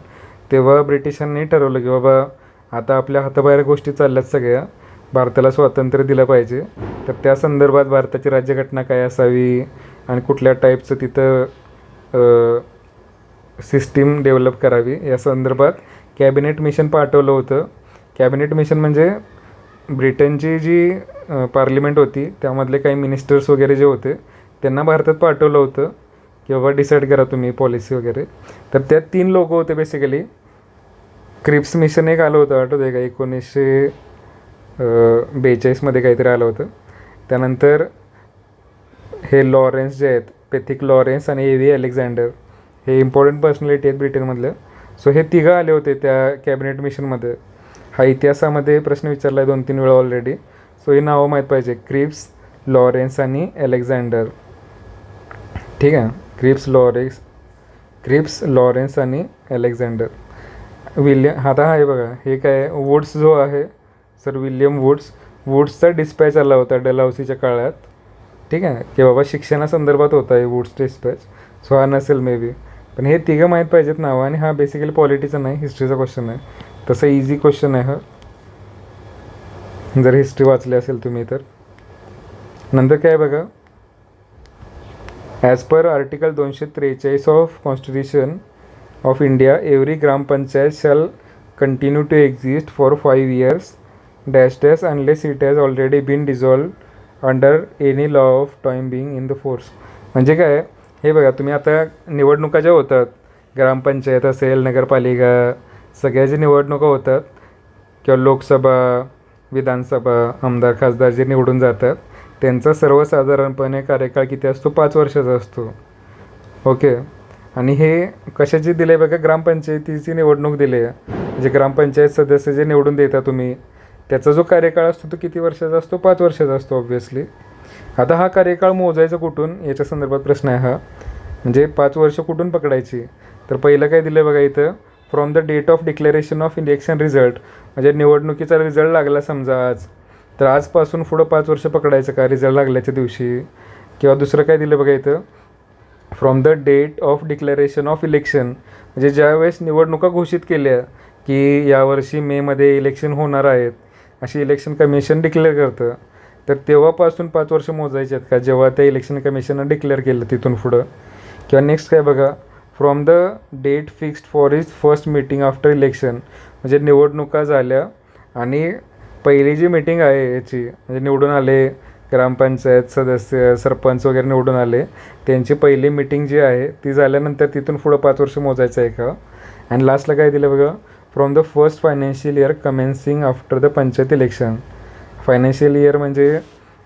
तेव्हा ब्रिटिशांनी ठरवलं की बाबा आता आपल्या हाताबाहेर गोष्टी चालल्यात सगळ्या, भारताला स्वातंत्र्य दिलं पाहिजे. तर त्या संदर्भात भारताची राज्यघटना काय असावी आणि कुठल्या टाईपचं तिथं सिस्टीम डेव्हलप करावी या संदर्भात कॅबिनेट मिशन पाठवलं होतं. कॅबिनेट मिशन म्हणजे ब्रिटनची जी पार्लिमेंट होती त्यामधले काही मिनिस्टर्स वगैरे जे होते त्यांना भारतात पाठवलं होतं की बाबा डिसाईड करा तुम्ही पॉलिसी वगैरे. तर त्यात 3 लोक होते बेसिकली. क्रिप्स मिशन एक आलं होतं, आठवतं आहे का, 1942मध्ये काहीतरी आलं होतं. त्यानंतर हे लॉरेन्स जे आहेत, पेथिक लॉरेन्स आणि ए व्ही अलेक्झांडर, हे इम्पॉर्टंट पर्सनॅलिटी आहेत ब्रिटनमधलं. सो हे 3 आले होते त्या कॅबिनेट मिशनमध्ये. हा इतिहासामध्ये प्रश्न विचारला आहे 2-3 वेळा ऑलरेडी. सो ही नावं माहीत पाहिजे, क्रिप्स, लॉरेन्स आणि अलेक्झांडर. ठीक आहे, क्रिप्स लॉरेन्स आणि अलेक्झांडर. आता आहे बघा, हे काय वुड्स जो आहे सर, विल्यम वुड्सचा डिस्पॅच आला होता डलहौसीच्या काळात. ठीक आहे, की बाबा शिक्षणासंदर्भात होता आहे वुड्स डिस्पॅच. सो हा नसेल मे बी, पण हे 3 माहीत पाहिजेत नावं. आणि हा बेसिकली पॉलिटीचा नाही, हिस्ट्रीचा क्वेश्चन आहे. तसं इझी क्वेश्चन आहे हा, जर हिस्ट्री वाचली असेल तुम्ही तर. नंतर काय बघा, as per article 243 of constitution of India, every gram panchayat shall continue to exist for 5 years dash unless it has already been dissolve under any law of time being in the force. म्हणजे काय, हे बघा, तुम्ही आता निवडणुका ज्या होतात, ग्रामपंचायत असेल, नगरपालिका, सगळ्या ज्या निवडणुका होतात किंवा लोकसभा, विधानसभा, आमदार खासदार जे निवडून जातात, त्यांचा सर्वसाधारणपणे कार्यकाळ किती असतो? 5 वर्षाचा असतो. ओके. आणि हे कशाची दिले आहे बघा, ग्रामपंचायतीची निवडणूक दिली आहे. म्हणजे ग्रामपंचायत सदस्य जे निवडून देता तुम्ही, त्याचा जो कार्यकाळ असतो तो किती वर्षाचा असतो? 5 वर्षाचा असतो ऑब्व्हियसली. आता हा कार्यकाळ मोजायचा कुठून, याच्या संदर्भात प्रश्न आहे हा. म्हणजे 5 वर्ष कुठून पकडायची? तर पहिलं काय दिलं आहे बघा इथं, from the date of declaration of election result. म्हणजे निवडणुकीचा रिझल्ट लागला समजा आज, तर आजपासून पुढं 5 वर्ष पकडायचं का रिझल्ट लागल्याच्या दिवशी? किंवा दुसरं काय दिलं बघा इथं, from the date of declaration of election. म्हणजे ज्यावेळेस निवडणुका घोषित केल्या की यावर्षी मेमध्ये इलेक्शन होणार आहेत, अशी इलेक्शन कमिशन डिक्लेअर करतं, तर तेव्हापासून 5 वर्ष मोजायचे आहेत का, जेव्हा त्या इलेक्शन कमिशननं डिक्लेअर केलं तिथून पुढं? किंवा नेक्स्ट काय बघा, from the date fixed for is first meeting after election. म्हणजे निवडणुका झाल्या आणि पहिली जी मीटिंग आहे याची, म्हणजे निवडून आले ग्रामपंचायत सदस्य, सरपंच वगैरे निवडून आले, त्यांची पहिली मीटिंग जी आहे ती झाल्यानंतर तिथून पुढं 5 वर्ष मोजायचं आहे का? आणि लास्टला काय दिलं बघा, from the first financial year commencing after the panchayat election. Financial year म्हणजे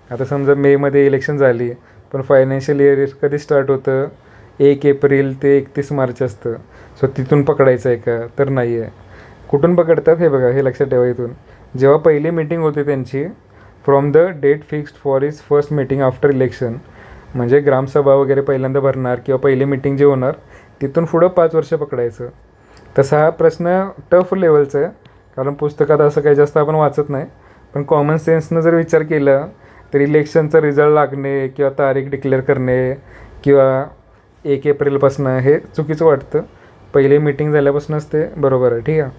आता समजा मेमध्ये इलेक्शन झाली, पण फायनान्शियल इयर कधी स्टार्ट होतं? 1 एप्रिल ते 31 मार्च असतं. सो तिथून पकडायचं आहे का? तर नाही आहे. कुठून पकडतात हे बघा, हे लक्षात ठेवा. इथून जेव्हा पहिली मीटिंग होती त्यांची, from the date fixed for is first meeting after election. म्हणजे ग्रामसभा वगैरे पहिल्यांदा भरणार किंवा पहिली मीटिंग जी होणार, तिथून पुढं 5 वर्ष पकडायचं. तसा हा प्रश्न टफ लेवलचा आहे, कारण पुस्तकात असं काही जास्त आपण वाचत नाही. पण कॉमन सेन्सनं जर विचार केला तर इलेक्शनचा रिझल्ट लागणे किंवा तारीख डिक्लेअर करणे किंवा 1 एप्रिलपासून हे चुकीचं वाटतं. पहिली मीटिंग झाल्यापासूनच ते बरोबर आहे. ठीक आहे.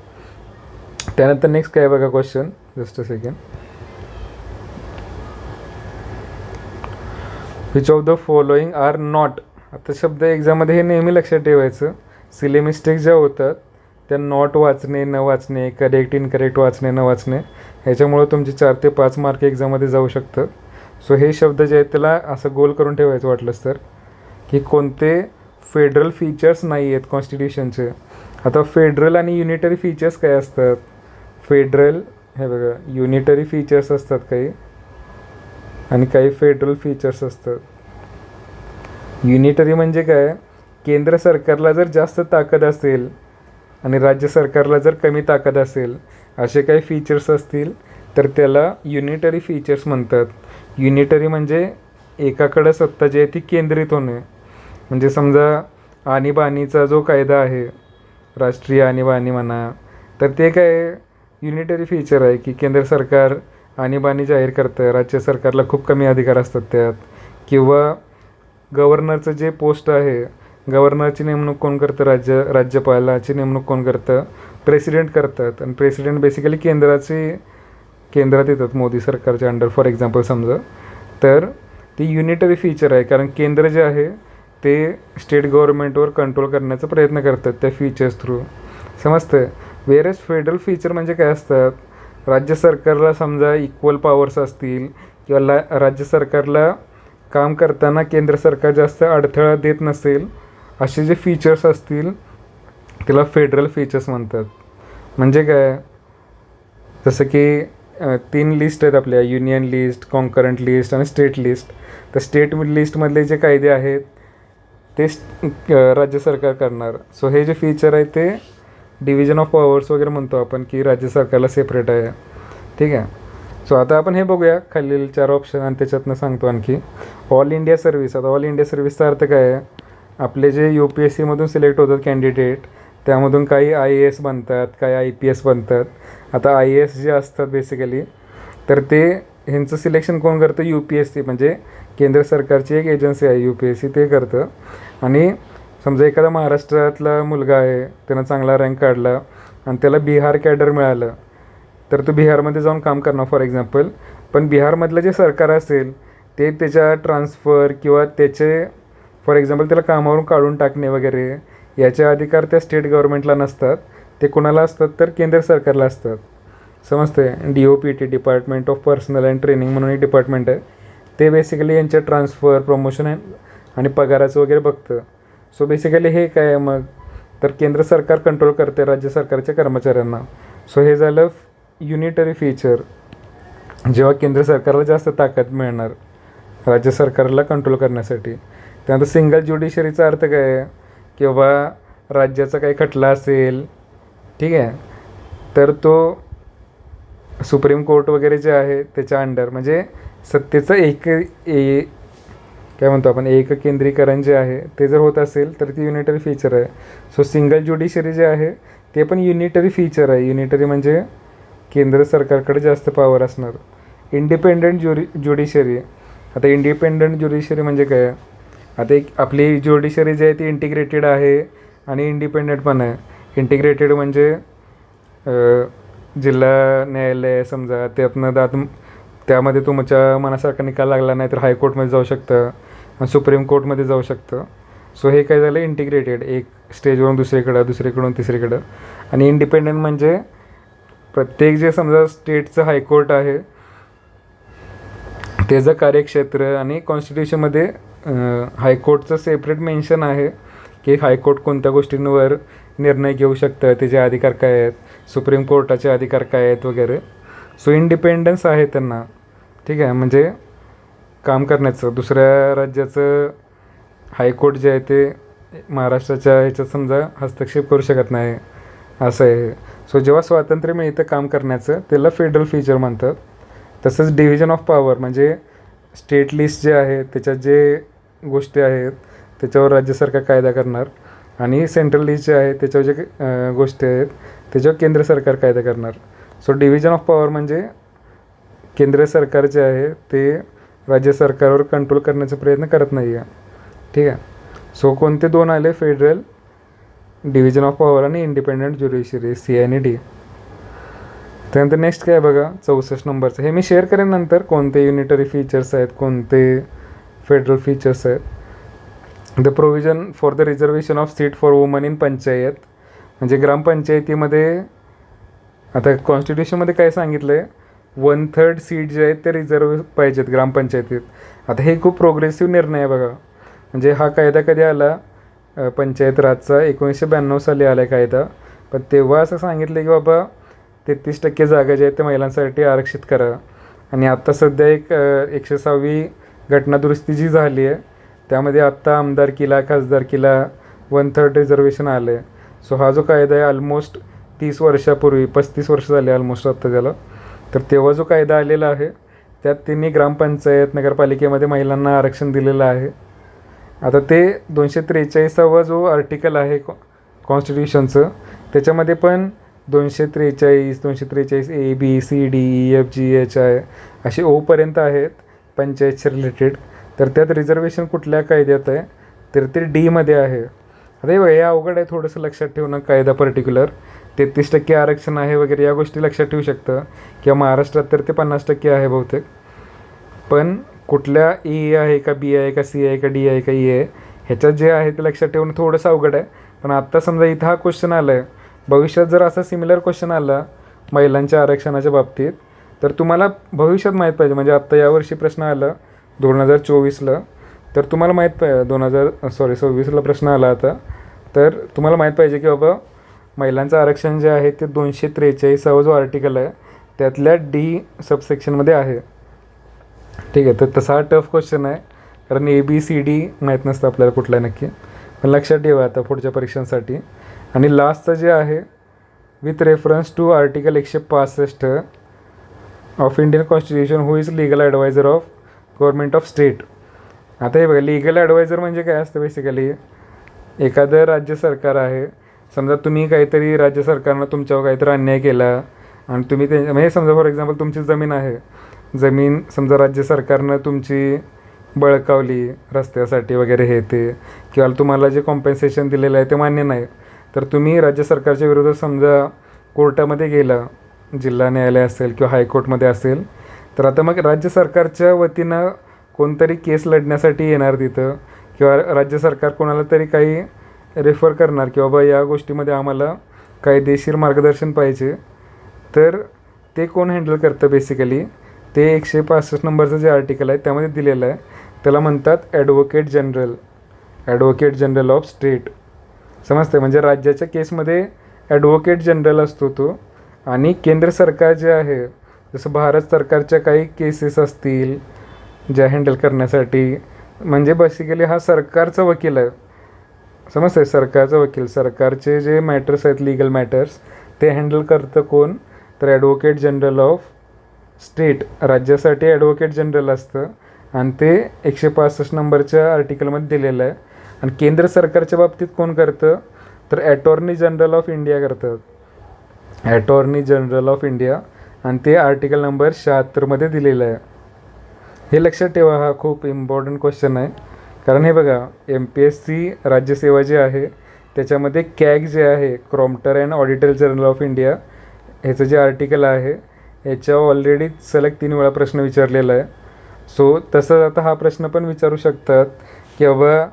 त्यानंतर नेक्स्ट काय बघा question, just a second. Which of the following are not. आता शब्द एक्झाममध्ये हे नेहमी लक्षात ठेवायचं. सिली मिस्टेक ज्या होतात त्या नॉट वाचणे, न वाचणे, करेक्ट इनकरेक्ट वाचणे, न वाचणे, ह्याच्यामुळं तुमचे 4 ते 5 मार्क एक्झाममध्ये जाऊ शकतं. सो हे शब्द जे आहेत त्याला असं गोल करून ठेवायचं वाटलंच तर, की कोणते फेडरल फीचर्स नाही आहेत कॉन्स्टिट्यूशनचे. आता फेडरल आणि युनिटरी फीचर्स काय असतात? फेडरल, हे बघा, युनिटरी फीचर्स असतात काही आणि काही फेडरल फीचर्स असतात. युनिटरी म्हणजे काय, केंद्र सरकारला जर जास्त ताकद असेल आणि राज्य सरकारला जर कमी ताकद असेल, असे काही फीचर्स असतील तर त्याला युनिटरी फीचर्स म्हणतात. युनिटरी म्हणजे एकाकडं सत्ता जी आहे ती केंद्रित होणे. म्हणजे समजा आणीबाणीचा जो कायदा आहे, राष्ट्रीय आणीबाणी म्हणा, तर ते काय युनिटरी फीचर आहे की केंद्र सरकार आणीबाणी जाहीर करतं, राज्य सरकारला खूप कमी अधिकार असतात त्यात. किंवा गव्हर्नरचं जे पोस्ट आहे, गव्हर्नरची नेमणूक कोण करतं? राज्यपालाची नेमणूक कोण करतं? प्रेसिडेंट करतात. आणि प्रेसिडेंट बेसिकली केंद्रात येतात मोदी सरकारच्या अंडर फॉर एक्झाम्पल समजा. तर ती युनिटरी फीचर आहे, कारण केंद्र जे आहे ते स्टेट गव्हर्नमेंटवर कंट्रोल करण्याचा प्रयत्न करतात त्या फीचर्स थ्रू. समजतं? वेरएस फेडरल फीचर म्हणजे काय असतात? राज्य सरकारला समजा इक्वल पॉवर्स असतील किंवा राज्य सरकारला काम करताना केंद्र सरकार जास्त अडथळा देत नसेल असे जे फीचर्स असतील त्याला फेडरल फीचर्स म्हणतात. म्हणजे काय, जसं की 3 लिस्ट आहेत आपल्या, युनियन लिस्ट, कॉन्करंट लिस्ट आणि स्टेट लिस्ट. तर स्टेट लिस्टमधले जे कायदे आहेत ते राज्य सरकार करणार. सो हे जे फीचर आहे ते डिव्हिजन ऑफ पॉवर्स वगैरे म्हणतो आपण, की राज्य सरकारला सेपरेट आहे. ठीक आहे. सो आता आपण हे बघूया खालील 4 ऑप्शन आणि त्याच्यातनं सांगतो आणखी. All India service. आता ऑल इंडिया सर्व्हिसचा अर्थ काय आहे, आपले जे UPSCमधून सिलेक्ट होतात कॅन्डिडेट त्यामधून काही IAS बनतात, काही IPS बनतात. आता IAS जे असतात बेसिकली तर ते ह्यांचं सिलेक्शन कोण करतं, UPSC म्हणजे केंद्र सरकारची एक एजन्सी आहे UPSC, ते करतं. आणि समजा एखादा महाराष्ट्रातला मुलगा आहे, त्यानं चांगला रँक काढला आणि त्याला बिहार कॅडर मिळालं तर तो बिहारमध्ये जाऊन काम करणार फॉर एक्झाम्पल. पण बिहारमधलं जे सरकार असेल ते त्याच्या ट्रान्सफर किंवा त्याचे फॉर एक्झाम्पल त्याला कामावरून काढून टाकणे वगैरे याचे अधिकार त्या स्टेट गव्हर्नमेंटला नसतात. ते कोणाला असतात तर केंद्र सरकारला असतात. समजते. DOPT department of personal and training म्हणून एक डिपार्टमेंट आहे. ते बेसिकली यांच्या ट्रान्सफर, प्रमोशन आणि पगाराचं वगैरे बघतं. सो बेसिकली हे काय आहे मग, तर केंद्र सरकार कंट्रोल करते राज्य सरकारच्या कर्मचाऱ्यांना. सो हे झालं युनिटरी फीचर, जेव्हा केंद्र सरकारला जास्त ताकद मिळणार राज्य सरकारला कंट्रोल करण्यासाठी. त्यानंतर सिंगल ज्युडिशरीचा अर्थ काय आहे, की बाबा राज्याचा काही खटला असेल, ठीक आहे, तर तो सुप्रीम कोर्ट वगैरे जे आहे त्याच्या अंडर, म्हणजे सत्तेचं काय म्हणतो आपण एककेंद्रीकरण जे आहे ते जर होत असेल तर ती युनिटरी फीचर आहे. सो सिंगल ज्युडिशरी जे आहे ते पण युनिटरी फीचर आहे. युनिटरी म्हणजे केंद्र सरकारकडे जास्त पॉवर असणार. Independent judiciary. आता इंडिपेंडंट ज्युडिशरी म्हणजे काय, आता एक आपली ज्युडिशरी जी आहे ती इंटिग्रेटेड आहे आणि इंडिपेंडंट पण आहे. इंटिग्रेटेड म्हणजे जिल्हा न्यायालय समजा, त्यामध्ये तुमच्या मनासारखा निकाल लागला नाही तर हायकोर्टमध्ये जाऊ शकतं, सुप्रीम कोर्टमध्ये जाऊ शकतं. सो हे काय झालं इंटिग्रेटेड, एक स्टेजवरून दुसरीकडं, दुसरीकडून तिसरीकडं. आणि इंडिपेंडंट म्हणजे प्रत्येक जे समजा स्टेटचं हायकोर्ट आहे त्याचं कार्यक्षेत्र आणि कॉन्स्टिट्यूशनमध्ये हायकोर्टचं सेपरेट मेन्शन आहे की हायकोर्ट कोणत्या गोष्टींवर निर्णय घेऊ शकतं, त्याचे अधिकार काय आहेत, सुप्रीम कोर्टाचे अधिकार काय आहेत वगैरे. सो इंडिपेंडन्स आहे त्यांना. ठीक आहे. म्हणजे काम करण्याचं. दुसऱ्या राज्याचं हायकोर्ट जे आहे ते महाराष्ट्राच्या ह्याच्यात समजा हस्तक्षेप करू शकत नाही, असं आहे. सो जेव्हा स्वातंत्र्य मिळतं काम करण्याचं त्याला फेडरल फीचर म्हणतात. तसंच डिव्हिजन ऑफ पॉवर म्हणजे स्टेट लिस्ट जे आहे त्याच्यात जे गोष्टी आहेत त्याच्यावर राज्य सरकार कायदा करणार आणि सेंट्रल लिस्ट जे आहे त्याच्यावर जे गोष्टी आहेत त्याच्यावर केंद्र सरकार कायदा करणार. सो डिव्हिजन ऑफ पॉवर म्हणजे केंद्र सरकार जे आहे ते राज्य सरकारवर कंट्रोल करण्याचा प्रयत्न करत नाही आहे. ठीक आहे. सो कोणते 2 आले, फेडरल, डिव्हिजन ऑफ पॉवर आणि इंडिपेंडंट ज्युडिशरी, C आणि D. त्यानंतर नेक्स्ट काय बघा 64 नंबरचं. हे मी शेअर करेन नंतर कोणते युनिटरी फीचर्स आहेत, कोणते फेडरल फीचर्स आहेत. The provision for the reservation of seat for woman in panchayat. म्हणजे ग्रामपंचायतीमध्ये आता कॉन्स्टिट्यूशनमध्ये काय सांगितलं आहे, 1/3 सीट जे आहेत ते रिझर्व पाहिजेत ग्रामपंचायतीत. आता हे खूप प्रोग्रेसिव्ह निर्णय आहे बघा. म्हणजे हा कायदा कधी आला, पंचायत राजचा 1992 साली आला आहे कायदा. पण तेव्हा असं सांगितलं की बाबा 33% जागा ज्या आहेत त्या महिलांसाठी आरक्षित करा. आणि आत्ता सध्या 106वी घटनादुरुस्ती जी झाली आहे त्यामध्ये आत्ता आमदारकीला, खासदारकीला 1/3 रिझर्वेशन आलं आहे. सो हा जो कायदा आहे ऑलमोस्ट 30 वर्षापूर्वी, 35 वर्ष झाले ऑलमोस्ट आत्ता त्याला, तर तेव्हा जो कायदा आलेला आहे त्यात त्यांनी ग्रामपंचायत, नगरपालिकेमध्ये महिलांना आरक्षण दिलेलं आहे. आता ते 243वा जो आर्टिकल आहे कॉन्स्टिट्यूशनचं त्याच्यामध्ये पण 243, 243 A, B, C, D, E, F, G, H, I असे ओपर्यंत आहेत पंचायतच्या रिलेटेड. तर त्यात रिझर्वेशन कुठल्या कायद्यात आहे तर ते Dमध्ये आहे. आता हे अवघड आहे थोडंसं लक्षात ठेवणं कायदा पर्टिक्युलर. 33% आरक्षण आहे वगैरे या गोष्टी लक्षात ठेवू शकतं, किंवा महाराष्ट्रात तर ते 50% आहे बहुतेक. पण कुठल्या E आहे का, B आहे का, C आहे का, D आहे का, E आहे ह्याच्यात जे आहे ते लक्षात ठेवणं थोडंसं अवघड आहे. पण आत्ता समजा इथं हा क्वेश्चन आला आहे, भविष्यात जर असा सिमिलर क्वेश्चन आला महिलांच्या आरक्षणाच्या बाबतीत. तर तुम्हाला भविष्यात माहीत पाहिजे, म्हणजे आत्ता यावर्षी प्रश्न आला 2024ला, तर तुम्हाला माहीत 26ला प्रश्न आला आता, तर तुम्हाला माहीत पाहिजे की बाबा महिलांचं आरक्षण जे आहे ते 243 जो आर्टिकल आहे त्यातल्या डी सबसेक्शनमध्ये आहे. ठीक आहे, तर तसा हा टफ क्वेश्चन आहे, कारण ABCD माहीत नसतं आपल्याला कुठला आहे नक्की, पण लक्षात ठेवा आता पुढच्या परीक्षांसाठी. आणि लास्टचं जे आहे, with reference to article 165 of Indian constitution who is legal adviser of government of state. आता हे बघा, लीगल ॲडवायझर म्हणजे काय असतं बेसिकली, एखादं राज्य सरकार आहे, समजा तुम्ही काहीतरी राज्य सरकारनं तुमच्यावर काहीतरी अन्याय केला आणि तुम्ही ते, म्हणजे समजा फॉर एक्झाम्पल तुमची जमीन आहे, जमीन समजा राज्य सरकारनं तुमची बळकावली रस्त्यासाठी वगैरे हे ते, किंवा तुम्हाला जे कॉम्पेन्सेशन दिलेलं आहे ते मान्य नाही, तर तुम्ही राज्य सरकारच्या विरोधात समजा कोर्टामध्ये गेला, जिल्हा न्यायालय असेल किंवा हायकोर्टमध्ये असेल, तर आता मग राज्य सरकारच्या वतीनं कोणतरी केस लढण्यासाठी येणार तिथं, किंवा राज्य सरकार कोणाला तरी काही रेफर करणार की बाबा या गोष्टीमध्ये आम्हाला कायदेशीर मार्गदर्शन पाहिजे, तर ते कोण हँडल करतं बेसिकली, ते 165 नंबरचं जे आर्टिकल आहे त्यामध्ये दिलेलं आहे, त्याला म्हणतात ॲडव्होकेट जनरल ऑफ स्टेट. समजते, म्हणजे राज्याच्या केसमध्ये ॲडव्होकेट जनरल असतो तो, आणि केंद्र सरकार जे आहे, जसं भारत सरकारच्या काही केसेस असतील ज्या हँडल करण्यासाठी, म्हणजे बेसिकली हा सरकारचा वकील आहे. समजते, सरकारचा वकील, सरकारचे जे मॅटर्स आहेत लीगल मॅटर्स ते हँडल करतं कोण, तर ॲडव्होकेट जनरल ऑफ स्टेट. राज्यासाठी ॲडव्होकेट जनरल असतं आणि ते 165 नंबरच्या आर्टिकलमध्ये दिलेलं आहे. आणि केंद्र सरकारच्या बाबतीत कोण करतं, तर ॲटॉर्नी जनरल ऑफ इंडिया करतात, ॲटॉर्नी जनरल ऑफ इंडिया, आणि ते आर्टिकल नंबर 76मध्ये दिलेलं आहे. हे लक्षात ठेवा, हा खूप इम्पॉर्टंट क्वेश्चन आहे, कारण हे बघा MPSC राज्यसेवा जे आहे त्याच्यामध्ये कॅग जे आहे, क्रॉम्प्टर and auditor general of India, ह्याचं जे आर्टिकल आहे याच्यावर ऑलरेडी सलग 3 वेळा प्रश्न विचारलेला आहे. सो तसंच आता हा प्रश्न पण विचारू शकतात की बाबा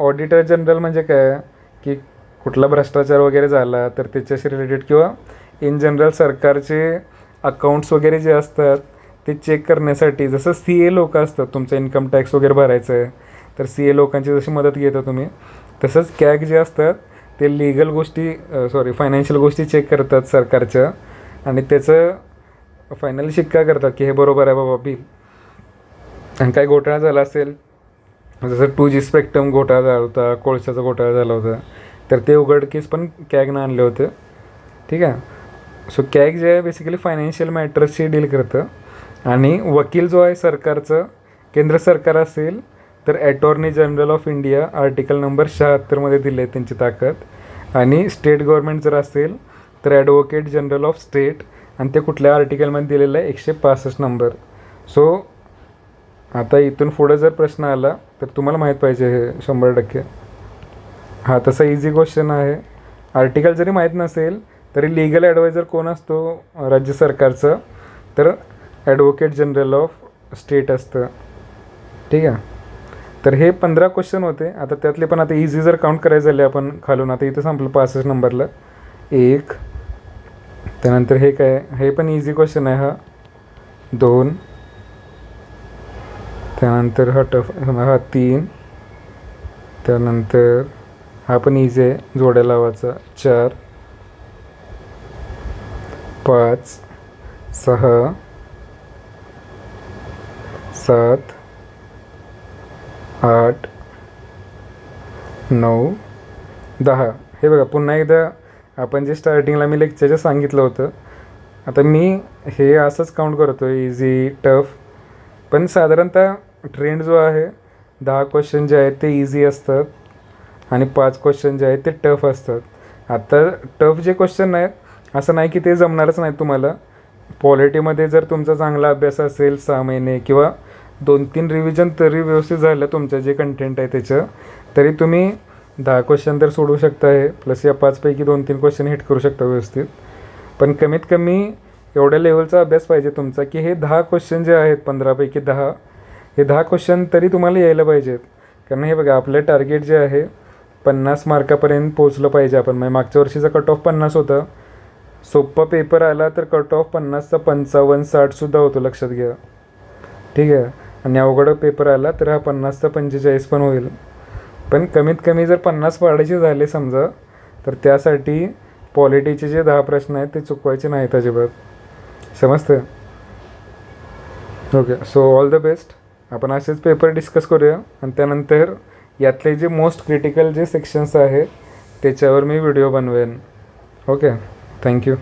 ऑडिटर जनरल म्हणजे काय, की कुठला भ्रष्टाचार वगैरे झाला तर त्याच्याशी रिलेटेड, किंवा इन जनरल सरकारचे अकाउंट्स वगैरे जे असतात ते चेक करण्यासाठी, जसं CA लोक असतात, तुमचं इन्कम टॅक्स वगैरे भरायचं आहे तर CA लोकांची जशी मदत घेता तुम्ही, तसंच कॅग जे असतात ते लीगल गोष्टी फायनान्शियल गोष्टी चेक करतात सरकारच्या, आणि त्याचं फायनली शिक्का करतात की हे बरोबर आहे बाबा बिल. आणि काही घोटाळा झाला असेल, जसं 2G स्पेक्ट्रम घोटाळा झाला होता, कोळशाचा घोटाळा झाला होता, तर ते उघडकीस पण कॅगनं आणले होते. ठीक आहे, सो कॅग जे आहे बेसिकली फायनान्शियल मॅटर्सशी डील करतं. आणि वकील जो आहे सरकारचं, केंद्र सरकार असेल तर attorney general of India article number 76मध्ये दिले आहे त्यांची ताकद. आणि स्टेट गव्हर्नमेंट जर असेल तर ॲडव्होकेट जनरल ऑफ स्टेट, आणि ते कुठल्या आर्टिकलमध्ये दिलेलं आहे 165 नंबर. सो आता इथून पुढं जर प्रश्न आला तर तुम्हाला माहीत पाहिजे हे 100%. हा तसा इझी क्वेश्चन आहे. आर्टिकल जरी माहीत नसेल तरी लीगल ॲडवायझर कोण असतो राज्य सरकारचं, तर ॲडव्होकेट जनरल ऑफ स्टेट असतं. ठीक आहे, तर हे 15 क्वेश्चन होते. आता त्यातले पण आता इझी जर काउंट करायचे झाले आपण खालून, आता इथं संपलं 65 नंबरला 1, त्यानंतर हे काय, हे पण इझी क्वेश्चन आहे, हा 2, त्यानंतर हा टफ, हा 3, त्यानंतर हा पण इझी आहे जोड्या लावायचा 4, 5, 6, 7, 8, 9, 10. हे बघा पुन्हा एकदा आपण जे स्टार्टिंगला मी लेक्चरचं सांगितलं होतं, आता मी हे असंच काउंट करतो आहे इझी टफ, पण साधारणतः ट्रेंड जो आहे 10 क्वेश्चन जे आहेत ते इझी असतात आणि 5 क्वेश्चन जे आहेत ते टफ असतात. आता टफ जे क्वेश्चन आहेत असं नाही की ते जमणारच नाही तुम्हाला. पॉलिटीमध्ये जर तुमचा चांगला अभ्यास असेल 6 महिने किंवा 2-3 रिव्हिजन तरी व्यवस्थित झालं तुमचं जे कंटेंट आहे त्याचं, तरी तुम्ही 10 क्वेश्चन तर सोडू शकता आहे, प्लस या 5 पैकी 2-3 क्वेश्चन हिट करू शकता व्यवस्थित. पण कमीत कमी एवढ्या लेवलचा अभ्यास पाहिजे तुमचा की हे 10 क्वेश्चन जे आहेत 15 पैकी 10, हे 10 क्वेश्चन तरी तुम्हाला यायला पाहिजेत. कारण हे बघा आपलं टार्गेट जे आहे 50 मार्कापर्यंत पोहोचलं पाहिजे आपण. म्हणजे मागच्या वर्षीचा कट ऑफ 50 होता, सोप्पा पेपर आला तर कट ऑफ 50चा 55-60सुद्धा होतो, लक्षात घ्या. ठीक आहे. आणि अवघड पेपर आला तर हा 50चा 45 पण होईल. पण कमीत कमी जर 50 पाडायचे झाले समजा, तर त्यासाठी पॉलिटीचे जे 10 प्रश्न आहेत ते चुकवायचे नाहीत अजिबात. समजतं? Okay. So all the best. आपण असेच पेपर डिस्कस करूया आणि त्यानंतर यातले जे मोस्ट क्रिटिकल जे सेक्शन्स आहेत त्याच्यावर मी व्हिडिओ बनवेन. ओके. थँक्यू.